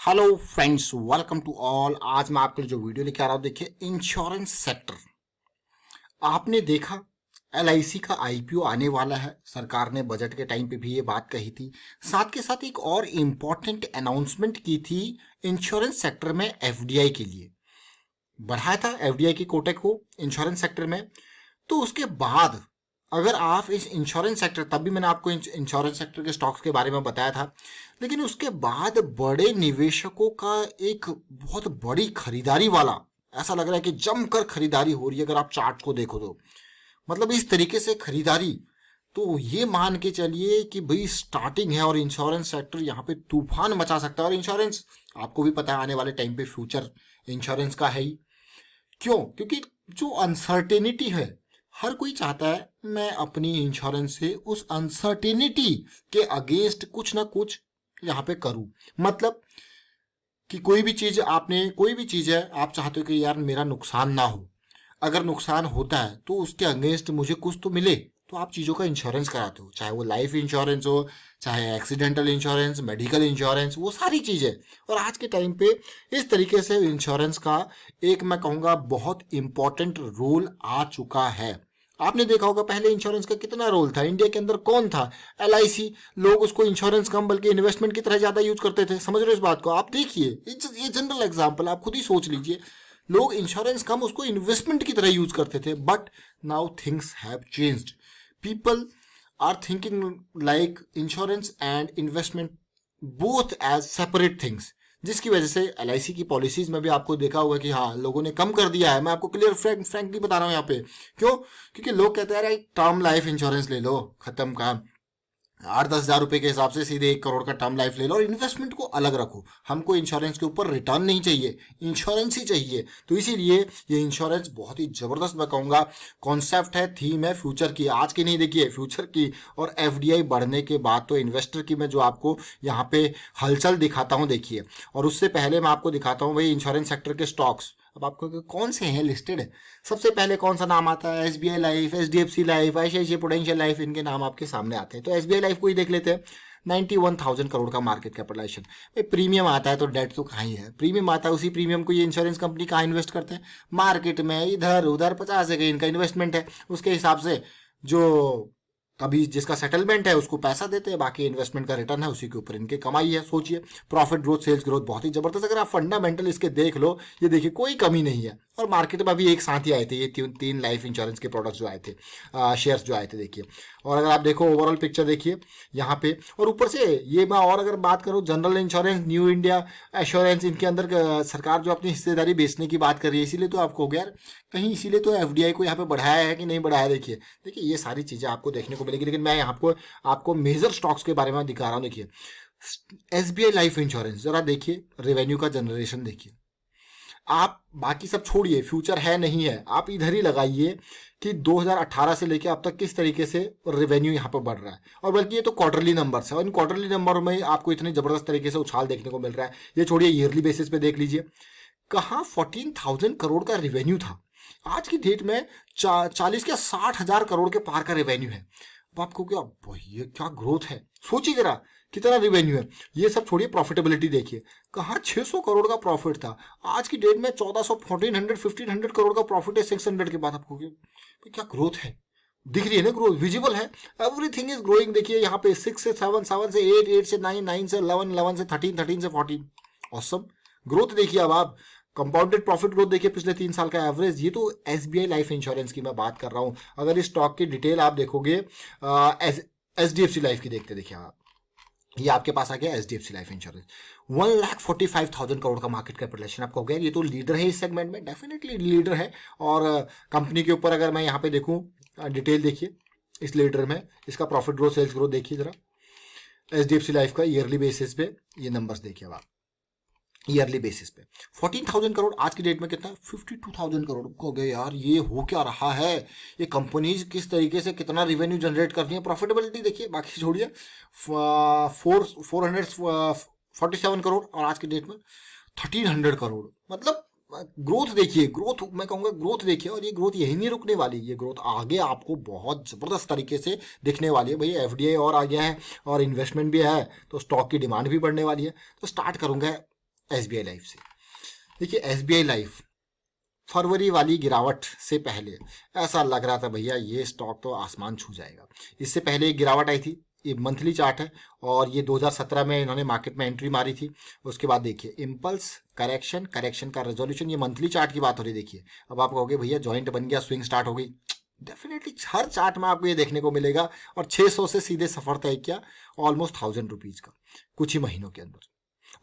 Hello friends, welcome to all. आज मैं आपके लिए जो वीडियो लेके आ रहा हूँ, देखिए इंश्योरेंस सेक्टर। आपने देखा एलआईसी का आईपीओ आने वाला है। सरकार ने बजट के टाइम पे भी ये बात कही थी। साथ के साथ एक और इम्पॉर्टेंट अनाउंसमेंट की थी इंश्योरेंस सेक्टर में एफडीआई के लिए। बढ़ाया था एफडीआई की कोटे को इंश्योरेंस सेक्टर में। तो उसके बाद अगर आप इस इंश्योरेंस सेक्टर, तब भी मैंने आपको इंश्योरेंस सेक्टर के स्टॉक्स के बारे में बताया था, लेकिन उसके बाद बड़े निवेशकों का एक बहुत बड़ी खरीदारी वाला, ऐसा लग रहा है कि जमकर खरीदारी हो रही है। अगर आप चार्ट को देखो तो मतलब इस तरीके से खरीदारी, तो ये मान के चलिए कि भाई स्टार्टिंग है और इंश्योरेंस सेक्टर यहाँ पे तूफान मचा सकता है। और इंश्योरेंस आपको भी पता है आने वाले टाइम पे फ्यूचर इंश्योरेंस का है ही। क्यों? क्योंकि जो अनसर्टेनिटी है, हर कोई चाहता है मैं अपनी इंश्योरेंस से उस अनसर्टेनिटी के अगेंस्ट कुछ ना कुछ यहाँ पे करूं। मतलब कि कोई भी चीज है, आप चाहते हो कि यार मेरा नुकसान ना हो। अगर नुकसान होता है तो उसके अगेंस्ट मुझे कुछ तो मिले, तो आप चीज़ों का इंश्योरेंस कराते हो, चाहे वो लाइफ इंश्योरेंस हो, चाहे एक्सीडेंटल इंश्योरेंस, मेडिकल इंश्योरेंस, वो सारी चीज़ें। और आज के टाइम पे इस तरीके से इंश्योरेंस का एक, मैं कहूँगा, बहुत इंपॉर्टेंट रोल आ चुका है। आपने देखा होगा पहले इंश्योरेंस का कितना रोल था। इंडिया के अंदर कौन था? एलआईसी। लोग उसको इंश्योरेंस कम बल्कि इन्वेस्टमेंट की तरह ज़्यादा यूज करते थे। समझ रहे हो इस बात को? आप देखिए, ये जनरल एग्जाम्पल, आप खुद ही सोच लीजिए। लोग इंश्योरेंस कम उसको इन्वेस्टमेंट की तरह यूज करते थे। But now things have changed. People are thinking like insurance and investment both as separate things, जिसकी वजह से एलआईसी की पॉलिसीज में भी आपको देखा होगा कि हाँ, लोगों ने कम कर दिया है। मैं आपको क्लियर फ्रैंकली बता रहा हूँ यहाँ पे। क्यों? क्योंकि लोग कहते हैं यार टर्म लाइफ इंश्योरेंस ले लो, खत्म काम। 8-10 हज़ार रुपए के हिसाब से सीधे 1 करोड़ का टर्म लाइफ ले लो और इन्वेस्टमेंट को अलग रखो। हमको इंश्योरेंस के ऊपर रिटर्न नहीं चाहिए, इंश्योरेंस ही चाहिए। तो इसीलिए ये इंश्योरेंस बहुत ही जबरदस्त, मैं कहूँगा, कॉन्सेप्ट है, थीम है फ्यूचर की। आज की नहीं, देखिए फ्यूचर की। और एफडीआई बढ़ने के बाद तो इन्वेस्टर की मैं जो आपको यहाँ पे हलचल दिखाता हूँ, देखिए। और उससे पहले मैं आपको दिखाता हूँ भाई इंश्योरेंस सेक्टर के स्टॉक्स। अब आपको कौन से हैं लिस्टेड है? सबसे पहले कौन सा नाम आता है? SBI life, HDFC life, ICICI prudential life, इनके नाम आपके सामने आते हैं। तो एसबीआई लाइफ को ही देख लेते हैं। 91,000 करोड़ का मार्केट कैपिटलाइजेशन। भाई प्रीमियम आता है तो डेट तो कहाँ ही है? प्रीमियम आता है, उसी प्रीमियम को ये इंश्योरेंस कंपनी कहाँ इन्वेस्ट करते हैं? मार्केट में इधर उधर 50 जगह इनका इन्वेस्टमेंट है। उसके हिसाब से जो कभी जिसका सेटलमेंट है उसको पैसा देते हैं, बाकी इन्वेस्टमेंट का रिटर्न है, उसी के ऊपर इनकी कमाई है। सोचिए, प्रॉफिट ग्रोथ, सेल्स ग्रोथ बहुत ही जबरदस्त। अगर आप फंडामेंटल इसके देख लो, ये देखिए कोई कमी नहीं है। और मार्केट में अभी एक साथ ही आए थे ये तीन लाइफ इंश्योरेंस के प्रोडक्ट्स जो आए थे, शेयर्स जो आए थे, देखिए। और अगर आप देखो ओवरऑल पिक्चर देखिए यहाँ पे। और ऊपर से ये मैं और अगर बात करूँ, general insurance, new India assurance, इनके अंदर सरकार जो अपनी हिस्सेदारी बेचने की बात कर रही है, इसीलिए तो आपको हो गया यार कहीं, इसीलिए तो एफडीआई को यहाँ पे बढ़ाया है कि नहीं बढ़ाया। देखिए देखिए ये सारी चीज़ें आपको देखने को मिलेगी। लेकिन मैं यहाँ आपको मेजर स्टॉक्स के बारे में दिखा रहा हूँ। देखिए एसबीआई लाइफ इंश्योरेंस, जरा देखिए रेवेन्यू का जनरेशन देखिए। आप बाकी सब छोड़िए, फ्यूचर है नहीं है, आप इधर ही लगाइए कि 2018 से लेकर अब तक किस तरीके से रेवेन्यू यहाँ पर बढ़ रहा है। और बल्कि ये तो क्वार्टरली नंबर्स है, और इन क्वार्टरली नंबर में आपको इतने जबरदस्त तरीके से उछाल देखने को मिल रहा है। ये छोड़िए, ईयरली बेसिस पे देख लीजिए, कहाँ 14,000 करोड़ का रेवेन्यू था, आज की डेट में 40 या 60,000 करोड़ के पार का रेवेन्यू है। अब आपको क्या ये क्या ग्रोथ है? सोचिए जरा कितना रेवेन्यू है। ये सब छोड़िए, प्रॉफिटेबिलिटी देखिए, कहाँ 600 करोड़ का प्रॉफिट था, आज की डेट में 1400, 1400, 1500 करोड़ का प्रॉफिट है 600 के बाद। आपको क्या ग्रोथ है? दिख रही है ना ग्रोथ, विजिबल है। Everything is growing. देखिए यहाँ पे 6 से 7, 7 से 8, 8 से 9, 9 से 11, 11 से 13, 13 से 14। ऑसम ग्रोथ देखिए। अब आप कंपाउंडेड प्रॉफिट ग्रोथ देखिए पिछले 3 साल का एवरेज। ये तो एसबीआई लाइफ इंश्योरेंस की मैं बात कर रहा हूँ। अगर इस स्टॉक की डिटेल आप देखोगे, एचडीएफसी लाइफ की देखते, देखिए आप, ये आपके पास आ गया एचडीएफसी लाइफ इंश्योरेंस। 1,45,000 करोड़ का मार्केट कैपिटलाइजेशन आपको हो गया। ये तो लीडर है इस सेगमेंट में, डेफिनेटली लीडर है। और कंपनी के ऊपर अगर मैं यहाँ पे देखूँ, डिटेल देखिए इस लीडर में, इसका प्रॉफिट ग्रोथ, सेल्स ग्रोथ देखिए जरा एचडीएफसी लाइफ का ईयरली बेसिस पे। ये नंबर्स देखिए आप ईयरली बेसिस पे। 14,000 करोड़ आज की डेट में कितना है? 52,000 करोड़ हो गए। यार ये हो क्या रहा है? ये कंपनीज किस तरीके से कितना रिवेन्यू जनरेट करती हैं। प्रॉफिटेबिलिटी देखिए, बाकी छोड़िए। 447 करोड़ और आज की डेट में 1,300 करोड़। मतलब ग्रोथ देखिए, ग्रोथ मैं कहूँगा ग्रोथ देखिए। और ये ग्रोथ यही नहीं रुकने वाली, ये ग्रोथ आगे आपको बहुत ज़बरदस्त तरीके से दिखने वाली है। भाई एफडीआई और आ गया है और इन्वेस्टमेंट भी है, तो स्टॉक की डिमांड भी बढ़ने वाली है। तो स्टार्ट करूँगा एसबीआई लाइफ से। देखिए एसबीआई लाइफ फरवरी वाली गिरावट से पहले ऐसा लग रहा था भैया ये स्टॉक तो आसमान छू जाएगा। इससे पहले एक गिरावट आई थी, ये मंथली चार्ट है और ये 2017 में इन्होंने मार्केट में एंट्री मारी थी। उसके बाद देखिए इम्पल्स, करेक्शन, करेक्शन का रेजोल्यूशन, ये मंथली चार्ट की बात हो रही है। देखिए अब आप कहोगे भैया जॉइंट बन गया, स्विंग स्टार्ट हो गई। डेफिनेटली हर चार्ट में आपको ये देखने को मिलेगा। और 600 से सीधे सफर तय किया ऑलमोस्ट 1000 रुपीज का कुछ ही महीनों के अंदर।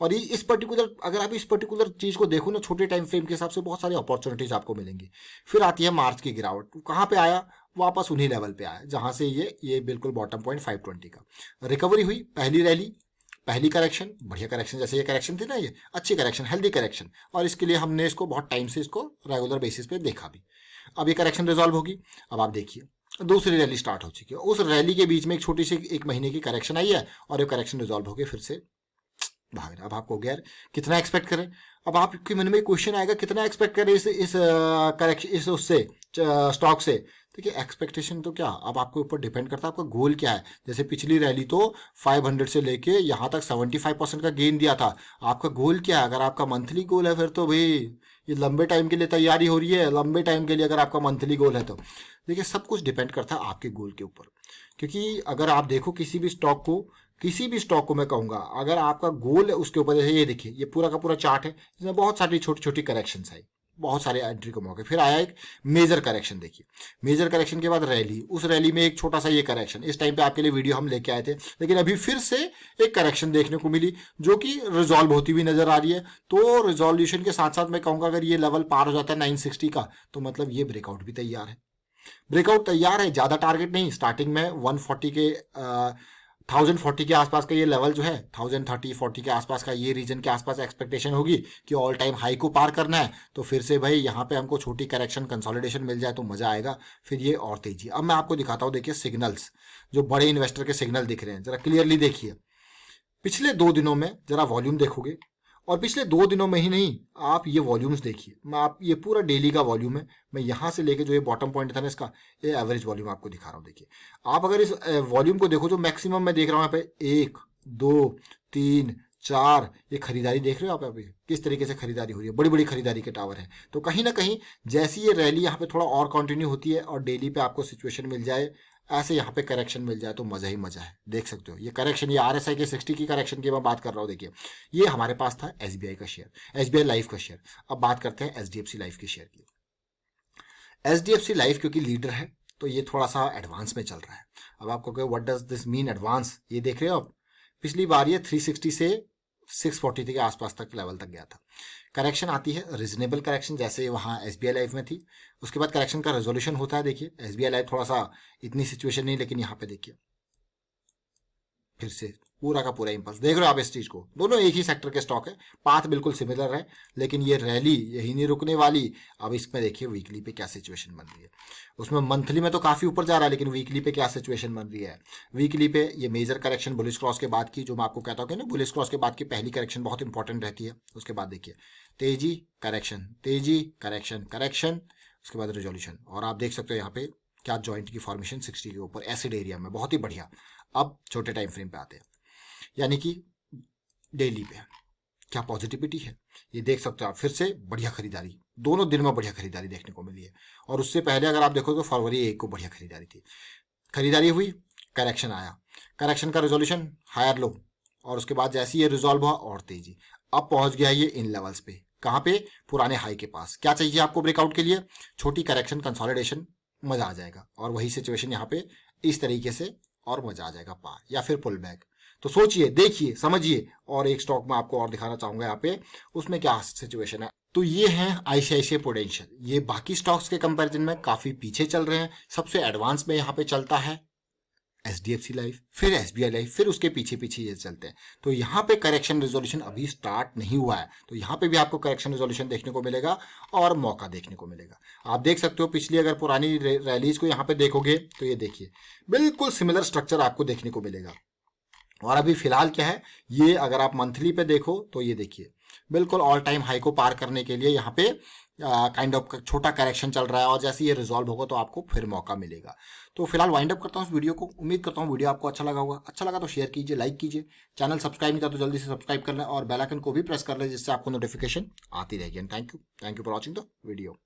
और ये इस पर्टिकुलर, अगर आप इस पर्टिकुलर चीज को देखो ना छोटे टाइम फ्रेम के हिसाब से, बहुत सारी अपॉर्चुनिटीज आपको मिलेंगी। फिर आती है मार्च की गिरावट, कहाँ पे आया, वापस उन्हीं लेवल पे आया जहां से ये बिल्कुल बॉटम पॉइंट 520 का। रिकवरी हुई, पहली रैली, पहली करेक्शन, बढ़िया करेक्शन, जैसे ये करेक्शन थी ना, ये अच्छी करेक्शन, हेल्दी करेक्शन, और इसके लिए हमने इसको बहुत टाइम से इसको रेगुलर बेसिस पे देखा भी। अब ये करेक्शन रिजॉल्व होगी। अब आप देखिए दूसरी रैली स्टार्ट हो चुकी है, उस रैली के बीच में एक छोटी सी एक महीने की करेक्शन आई है और ये करेक्शन रिजॉल्व होगी, फिर से भाग रहा। अब आपको गया यार कितना एक्सपेक्ट करें। अब आपके मन में क्वेश्चन आएगा कितना एक्सपेक्ट करें इस करेक्शन, इस उससे स्टॉक से। देखिए एक्सपेक्टेशन तो क्या, अब आपके ऊपर डिपेंड करता है आपका गोल क्या है। जैसे पिछली रैली तो 500 से लेके यहाँ तक 75% का गेन दिया था। आपका गोल क्या है? अगर आपका मंथली गोल है फिर तो भाई ये लंबे टाइम के लिए तैयारी हो रही है, लंबे टाइम के लिए अगर आपका मंथली गोल है तो। देखिए सब कुछ डिपेंड करता है आपके गोल के ऊपर। क्योंकि अगर आप देखो किसी भी स्टॉक को, किसी भी स्टॉक को मैं कहूंगा अगर आपका गोल है उसके ऊपर, जैसे ये देखिए ये पूरा का पूरा चार्ट है, इसमें बहुत सारी छोटी छोटी करेक्शंस आई, बहुत सारे एंट्री के मौके, फिर आया एक मेजर करेक्शन। देखिए मेजर करेक्शन के बाद रैली, उस रैली में एक छोटा सा ये करेक्शन, इस टाइम पे आपके लिए वीडियो हम लेके आए थे, लेकिन अभी फिर से एक करेक्शन देखने को मिली जो कि रिजॉल्व होती हुई नजर आ रही है। तो रिजोल्यूशन के साथ साथ मैं कहूंगा अगर ये लेवल पार हो जाता है 960 का, तो मतलब ये ब्रेकआउट भी तैयार है। ब्रेकआउट तैयार है, ज्यादा टारगेट नहीं, स्टार्टिंग में 140 के 1040 के आसपास का ये लेवल जो है, 1030-40 के आसपास का ये रीजन के आसपास एक्सपेक्टेशन होगी कि ऑल टाइम हाई को पार करना है। तो फिर से भाई यहाँ पे हमको छोटी करेक्शन कंसोलिडेशन मिल जाए तो मजा आएगा, फिर ये और तेजी। अब मैं आपको दिखाता हूँ, देखिए सिग्नल्स, जो बड़े इन्वेस्टर के सिग्नल दिख रहे हैं, जरा क्लियरली देखिए। पिछले 2 दिनों में जरा वॉल्यूम देखोगे, और पिछले 2 दिनों में ही नहीं, आप ये वॉल्यूम्स देखिए। मैं आप ये पूरा डेली का वॉल्यूम है, मैं यहाँ से लेके जो ये बॉटम पॉइंट था ना इसका, ये एवरेज वॉल्यूम आपको दिखा रहा हूँ। देखिए आप अगर इस वॉल्यूम को देखो, जो मैक्सिमम मैं देख रहा हूँ यहाँ पे 1 2 3 4, ये खरीदारी देख रहे हो आप अभी किस तरीके से खरीदारी हो रही है, बड़ी बड़ी खरीदारी के टावर है। तो कहीं ना कहीं जैसी ये रैली यहाँ पे थोड़ा और कंटिन्यू होती है और डेली पे आपको सिचुएशन मिल जाए, ऐसे यहाँ पे करेक्शन मिल जाए तो मजा ही मजा है। देख सकते हो ये करेक्शन, ये आरएसआई के 60 की करेक्शन की मैं बात कर रहा हूँ। देखिए ये हमारे पास था एसबीआई का शेयर, एसबीआई लाइफ का शेयर। अब बात करते हैं एचडीएफसी लाइफ के शेयर की। एचडीएफसी लाइफ क्योंकि लीडर है तो ये थोड़ा सा एडवांस में चल रहा है। अब आपको कहे what does this mean advance, ये देख रहे हो आप, पिछली बार ये 360 से 640 के आसपास तक लेवल तक गया था। करेक्शन आती है, रीजनेबल करेक्शन जैसे वहाँ एसबीआई लाइफ में थी। उसके बाद करेक्शन का रेजोल्यूशन होता है। देखिए एसबीआई लाइफ थोड़ा सा इतनी सिचुएशन नहीं, लेकिन यहाँ पे देखिए फिर से पूरा का पूरा इंपल्स। देख रहे हो आप इस चीज को, दोनों एक ही सेक्टर के स्टॉक है, पाथ बिल्कुल सिमिलर है, लेकिन ये रैली यही नहीं रुकने वाली। अब इसमें देखिए वीकली पे क्या सिचुएशन बन रही है, उसमें मंथली में तो काफी ऊपर जा रहा है, लेकिन वीकली पे क्या सिचुएशन बन रही है। वीकली पे ये मेजर करेक्शन बुलिश क्रॉस के बाद की, जो मैं आपको कहता हूँ कि ना बुलिश क्रॉस के बाद की पहली करेक्शन बहुत इंपॉर्टेंट रहती है। उसके बाद देखिए तेजी करेक्शन, तेजी करेक्शन, करेक्शन, उसके बाद रिजोल्यूशन। और आप देख सकते हो यहाँ पे क्या जॉइंट की फॉर्मेशन 60 के ऊपर एसिड एरिया में, बहुत ही बढ़िया। अब छोटे टाइम फ्रेम पे आते हैं, यानी कि डेली पे क्या पॉजिटिविटी है, ये देख सकते हो आप। फिर से बढ़िया खरीदारी, दोनों दिन में बढ़िया खरीदारी देखने को मिली है। और उससे पहले अगर आप देखो तो फरवरी 1 को बढ़िया खरीदारी थी, खरीदारी हुई, करेक्शन आया, करेक्शन का रिजोल्यूशन हायर लो, और उसके बाद जैसे ये रिजॉल्व हुआ और तेजी। अब पहुंच गया ये इन लेवल्स पे, कहाँ पे, पुराने हाई के पास। क्या चाहिए आपको ब्रेकआउट के लिए, छोटी करेक्शन कंसोलिडेशन, मजा आ जाएगा। और वही सिचुएशन यहाँ पे इस तरीके से, और मजा आ जाएगा पार या फिर पुल बैक। तो सोचिए, देखिए, समझिए। और एक स्टॉक में आपको और दिखाना चाहूंगा यहाँ पे, उसमें क्या सिचुएशन है। तो ये है आईसीआईसीआई प्रूडेंशियल, ये बाकी स्टॉक्स के कंपैरिजन में काफी पीछे चल रहे हैं। सबसे एडवांस में यहाँ पे चलता है एचडीएफसी लाइफ, फिर एसबीआई लाइफ, फिर उसके पीछे पीछे ये चलते हैं। तो यहाँ पे करेक्शन रिजोल्यूशन अभी स्टार्ट नहीं हुआ है, तो यहाँ पे भी आपको करेक्शन रिजोल्यूशन देखने को मिलेगा और मौका देखने को मिलेगा। आप देख सकते हो पिछली अगर पुरानी रैलीज को यहाँ पे देखोगे तो ये देखिए बिल्कुल सिमिलर स्ट्रक्चर आपको देखने को मिलेगा। और अभी फिलहाल क्या है, ये अगर आप मंथली पे देखो तो ये देखिए बिल्कुल ऑल टाइम हाई को पार करने के लिए यहाँ पे काइंड ऑफ छोटा करेक्शन चल रहा है, और जैसे ये रिजॉल्व होगा तो आपको फिर मौका मिलेगा। तो फिलहाल वाइंड अप करता हूँ इस वीडियो को। उम्मीद करता हूँ वीडियो आपको अच्छा लगा होगा। अच्छा लगा तो शेयर कीजिए, लाइक कीजिए, चैनल सब्सक्राइब नहीं किया तो जल्दी से सब्सक्राइब कर लें और बेल आइकन को भी प्रेस कर लें, जिससे आपको नोटिफिकेशन आती रहेगी। And thank you for watching the video.